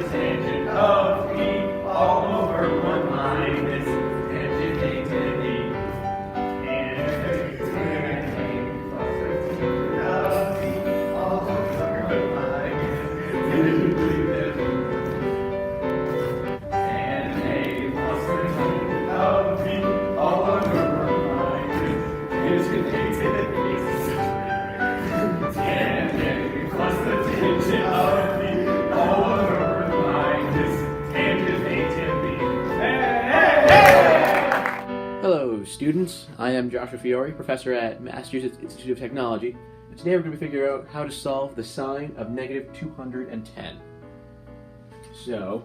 the tangent of E all over 1 minus tangent A tan E. And plus the tangent of E all over 1 minus tangent and A plus the tangent of E all over 1 minus tangent A tan E. And A plus the tangent of E all over minus tangent A tan B. Hello, students. I am Joshua Fiore, professor at Massachusetts Institute of Technology, and today we're going to figure out how to solve the sine of negative 210. So,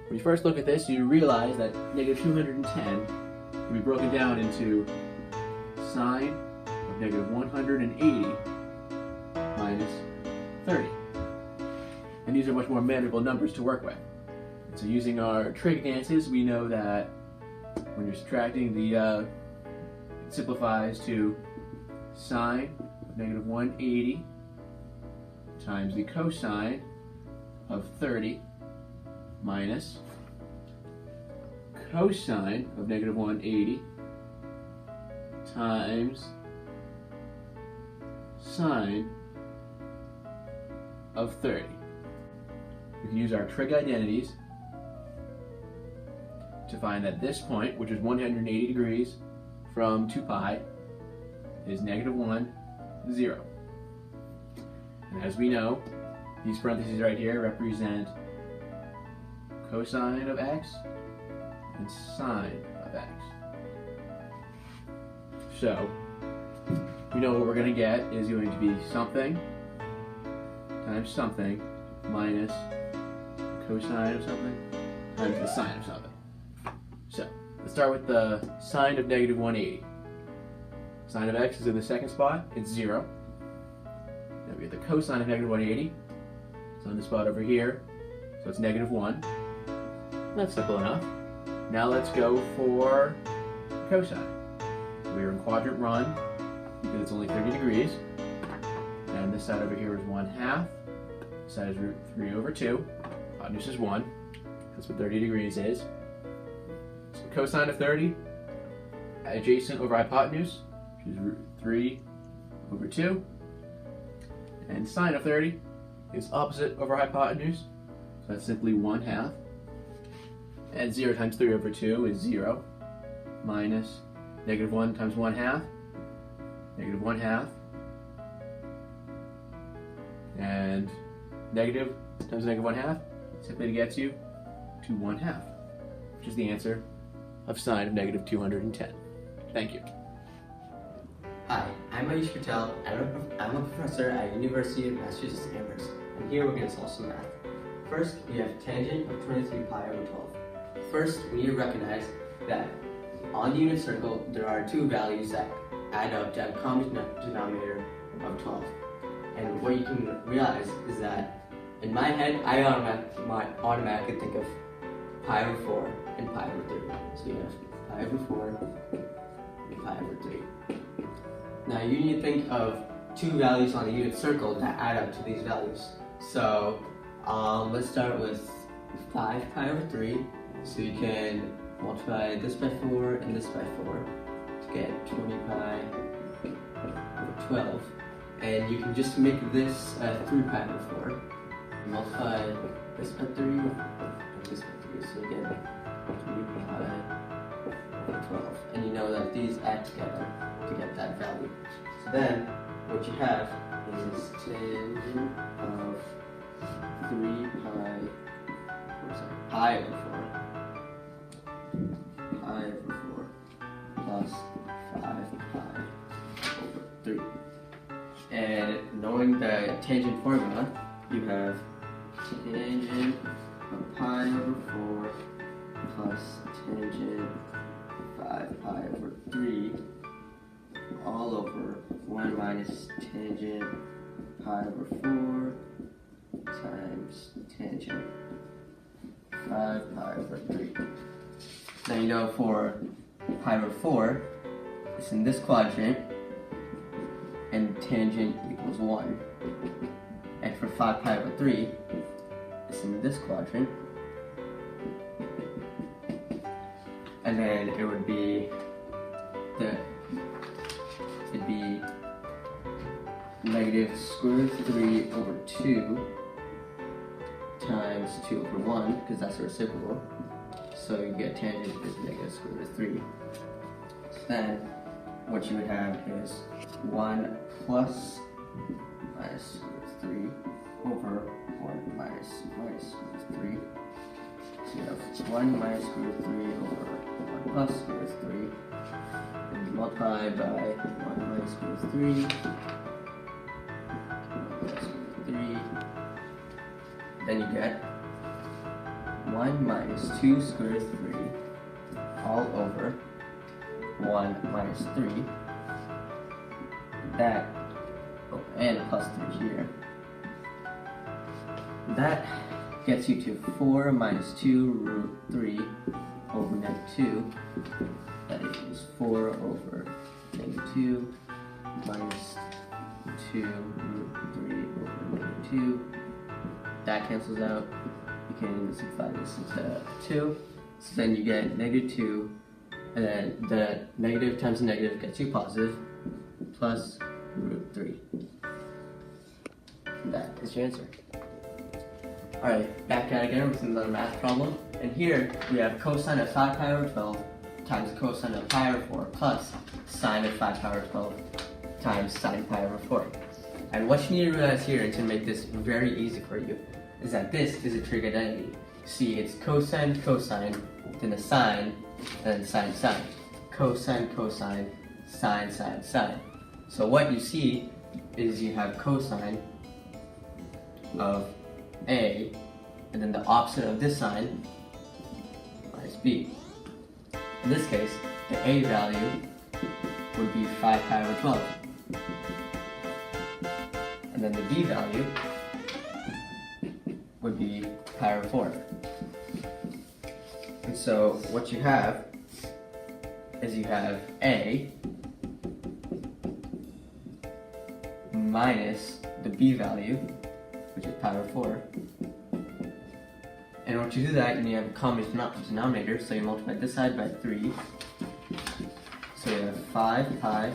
when you first look at this, you realize that negative 210 can be broken down into sine of negative 180 minus 30. And these are much more manageable numbers to work with. So using our trig dances, we know that when you're subtracting, it simplifies to sine of negative 180 times the cosine of 30 minus cosine of negative 180 times sine of 30. We can use our trig identities to find that this point, which is 180 degrees from 2 pi, is negative 1, 0. And as we know, these parentheses right here represent cosine of x and sine of x. So, we know what we're going to get is going to be something times something minus cosine of something times the sine of something. So, let's start with the sine of negative 180. Sine of x is in the second spot, it's 0. Then we get the cosine of negative 180. It's on the spot over here, so it's negative 1. That's simple enough. Now let's go for cosine. We're in quadrant run because it's only 30 degrees. And this side over here is 1/2. This side is root 3 over 2. Hypotenuse is 1. That's what 30 degrees is. So cosine of 30, adjacent over hypotenuse, which is root 3 over 2. And sine of 30 is opposite over hypotenuse, so that's simply 1/2. And 0 times 3 over 2 is 0, minus negative 1 times 1/2, negative 1/2. And negative times negative 1/2 simply gets you to 1/2, which is the answer of sine of negative 210. Thank you. Hi, I'm Manish Patel. I'm a professor at University of Massachusetts Amherst, and here we're going to solve some math. First, we have tangent of 23 pi over 12. First, we need to recognize that on the unit circle, there are two values that add up to a common denominator of 12. And what you can realize is that in my head, I automatically think of pi over 4 and pi over 3. So you have pi over 4 and pi over 3. Now you need to think of two values on the unit circle that add up to these values. So let's start with 5 pi over 3. So you can multiply this by 4 and this by 4 to get 20 pi over 12. And you can just make this 3 pi over 4. Multiply this by 3 and this by 3. So you get 3 pi over 12. And you know that these add together to get that value. So then what you have is tangent of 3 pi over 4. Pi over 4 plus 5 pi over 3. And knowing the tangent formula, you have tangent of pi over 4 plus tangent 5 pi over 3 all over 1 minus tangent pi over 4 times tangent 5 pi over 3. Now you know for pi over 4, it's in this quadrant, and tangent equals 1. And for 5 pi over 3, is in this quadrant. And then it would be negative square root of 3 over 2 times 2 over 1, because that's a reciprocal. So you get tangent is negative square root of 3. So then what you would have is 1 plus minus square root of 3 over 1 minus square root of 3. So you have 1 minus square root of 3 over 1 plus square root of 3. And you multiply by 1 minus square root of 3. 1 plus square root of 3. Then you get 1 minus 2 square root of 3 all over 1 minus 3. That, oh, and plus 3 here. That gets you to 4 minus 2 root 3 over negative 2. That equals 4 over negative 2 minus 2 root 3 over negative 2. That cancels out. You can simplify this into 2. So then you get negative 2, and then the negative times the negative gets you positive, plus root 3. And that is your answer. Alright, back at it again with another math problem. And here we have cosine of 5 pi over 12 times cosine of pi over 4 plus sine of 5 pi over 12 times sine pi over 4. And what you need to realize here, and to make this very easy for you, is that this is a trig identity. See, it's cosine, cosine, then a sine, and then sine, sine. Cosine, cosine, sine, sine, sine. So what you see is you have cosine of A, and then the opposite of this sign minus B. In this case, the A value would be 5 pi over 12. And then the B value would be pi over 4. And so what you have is you have A minus the B value, which is pi over 4. And once you do that, you have a common denominator, so you multiply this side by 3. So you have 5 pi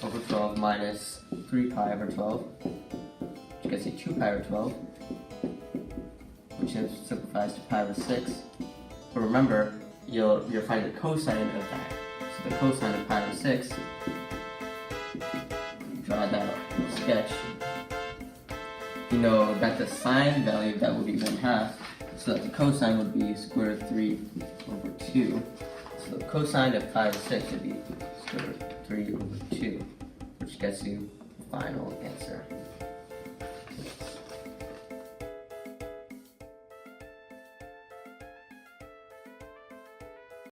over 12 minus 3 pi over 12, which gets you 2 pi over 12, which then simplifies to pi over 6. But remember, you'll find the cosine of that. So the cosine of pi over 6, draw that little sketch. You know that the sine value, that would be 1/2, so that the cosine would be square root of 3 over 2. So the cosine of pi over 6 would be square root of 3 over 2, which gets you the final answer.